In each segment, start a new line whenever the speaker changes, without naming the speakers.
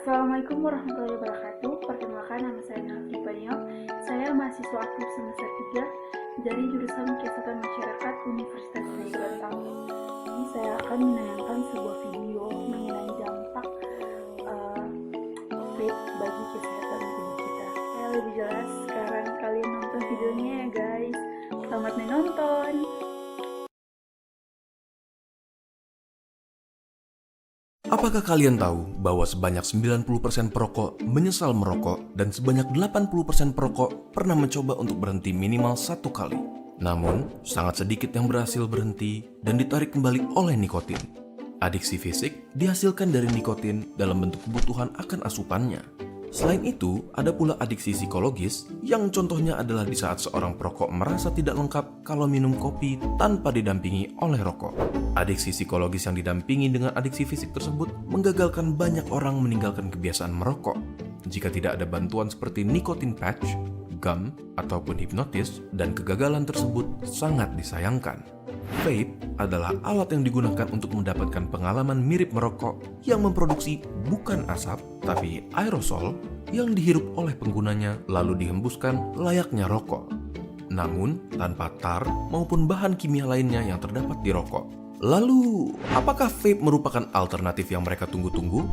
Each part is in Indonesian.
Assalamualaikum warahmatullahi wabarakatuh. Perkenalkan, nama saya Nafri Banyo. Saya mahasiswa aktif semester 3 dari jurusan Kesehatan Masyarakat Universitas Negeri Gorontalo. Ini saya akan menayangkan sebuah video mengenai dampak vape bagi kesehatan tubuh kita. Saya lebih jelas, sekarang kalian nonton videonya ya guys. Selamat menonton.
Apakah kalian tahu bahwa sebanyak 90% perokok menyesal merokok dan sebanyak 80% perokok pernah mencoba untuk berhenti minimal 1 kali? Namun, sangat sedikit yang berhasil berhenti dan ditarik kembali oleh nikotin. Adiksi fisik dihasilkan dari nikotin dalam bentuk kebutuhan akan asupannya. Selain itu, ada pula adiksi psikologis yang contohnya adalah di saat seorang perokok merasa tidak lengkap kalau minum kopi tanpa didampingi oleh rokok. Adiksi psikologis yang didampingi dengan adiksi fisik tersebut menggagalkan banyak orang meninggalkan kebiasaan merokok. Jika tidak ada bantuan seperti nikotin patch, gum, ataupun hipnotis, dan kegagalan tersebut sangat disayangkan. Vape adalah alat yang digunakan untuk mendapatkan pengalaman mirip merokok yang memproduksi bukan asap, tapi aerosol yang dihirup oleh penggunanya lalu dihembuskan layaknya rokok. Namun, tanpa tar maupun bahan kimia lainnya yang terdapat di rokok. Lalu, apakah vape merupakan alternatif yang mereka tunggu-tunggu?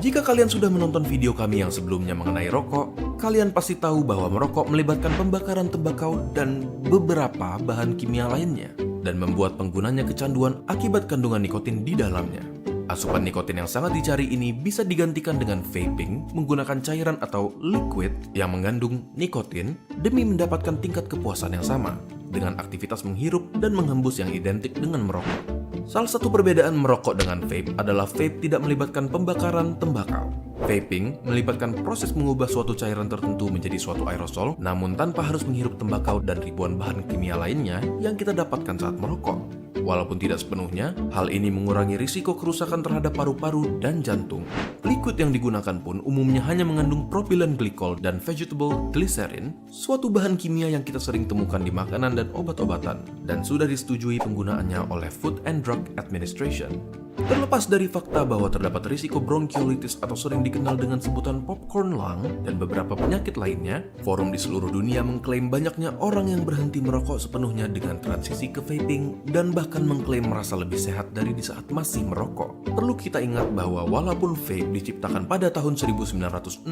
Jika kalian sudah menonton video kami yang sebelumnya mengenai rokok, kalian pasti tahu bahwa merokok melibatkan pembakaran tembakau dan beberapa bahan kimia lainnya, dan membuat penggunanya kecanduan akibat kandungan nikotin di dalamnya. Asupan nikotin yang sangat dicari ini bisa digantikan dengan vaping menggunakan cairan atau liquid yang mengandung nikotin demi mendapatkan tingkat kepuasan yang sama, dengan aktivitas menghirup dan menghembus yang identik dengan merokok. Salah satu perbedaan merokok dengan vape adalah vape tidak melibatkan pembakaran tembakau. Vaping melibatkan proses mengubah suatu cairan tertentu menjadi suatu aerosol, namun tanpa harus menghirup tembakau dan ribuan bahan kimia lainnya yang kita dapatkan saat merokok. Walaupun tidak sepenuhnya, hal ini mengurangi risiko kerusakan terhadap paru-paru dan jantung. Liquid yang digunakan pun umumnya hanya mengandung propylene glycol dan vegetable glycerin, suatu bahan kimia yang kita sering temukan di makanan dan obat-obatan, dan sudah disetujui penggunaannya oleh Food and Drug Administration. Terlepas dari fakta bahwa terdapat risiko bronkiolitis atau sering dikenal dengan sebutan popcorn lung dan beberapa penyakit lainnya, forum di seluruh dunia mengklaim banyaknya orang yang berhenti merokok sepenuhnya dengan transisi ke vaping dan bahkan mengklaim merasa lebih sehat dari di saat masih merokok. Perlu kita ingat bahwa walaupun vape diciptakan pada tahun 1963,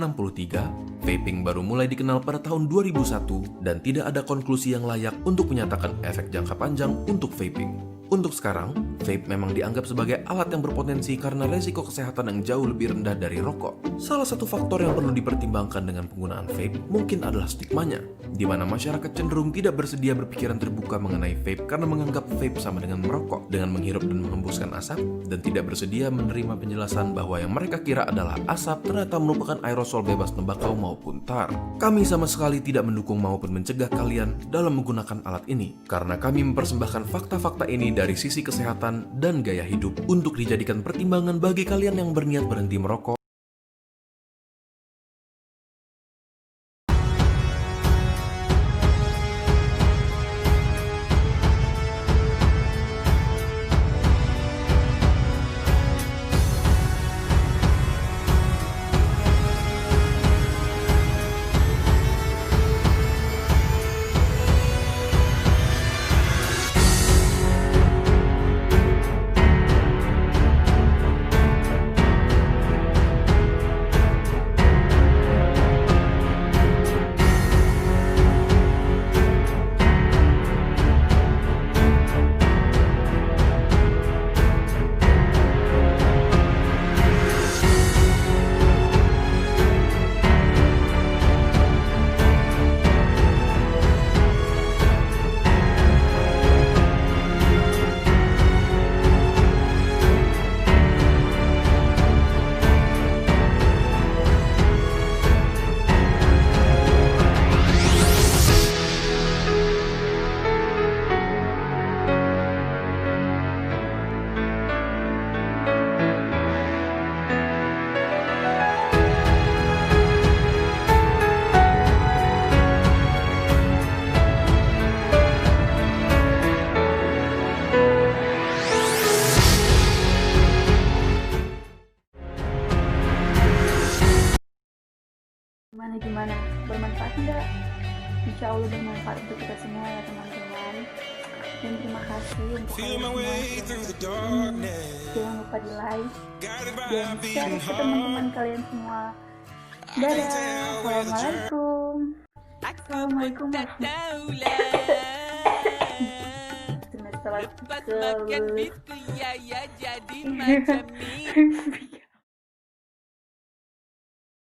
vaping baru mulai dikenal pada tahun 2001 dan tidak ada konklusi yang layak untuk menyatakan efek jangka panjang untuk vaping. Untuk sekarang, vape memang dianggap sebagai alat yang berpotensi karena resiko kesehatan yang jauh lebih rendah dari rokok. Salah satu faktor yang perlu dipertimbangkan dengan penggunaan vape mungkin adalah stigmanya, di mana masyarakat cenderung tidak bersedia berpikiran terbuka mengenai vape karena menganggap vape sama dengan merokok, dengan menghirup dan menghembuskan asap, dan tidak bersedia menerima penjelasan bahwa yang mereka kira adalah asap ternyata merupakan aerosol bebas tembakau maupun tar. Kami sama sekali tidak mendukung maupun mencegah kalian dalam menggunakan alat ini, karena kami mempersembahkan fakta-fakta ini dari sisi kesehatan dan gaya hidup untuk dijadikan pertimbangan bagi kalian yang berniat berhenti merokok.
Gimana? Bermanfaat nggak? Insya Allah bermanfaat untuk kita semua ya teman-teman. Dan terima kasih untuk kalian semua yang sudah nonton ini. Jangan lupa di like dan share ke teman-teman kalian semua. Dadah, assalamualaikum. Assalamualaikum warahmatullahi wabarakatuh.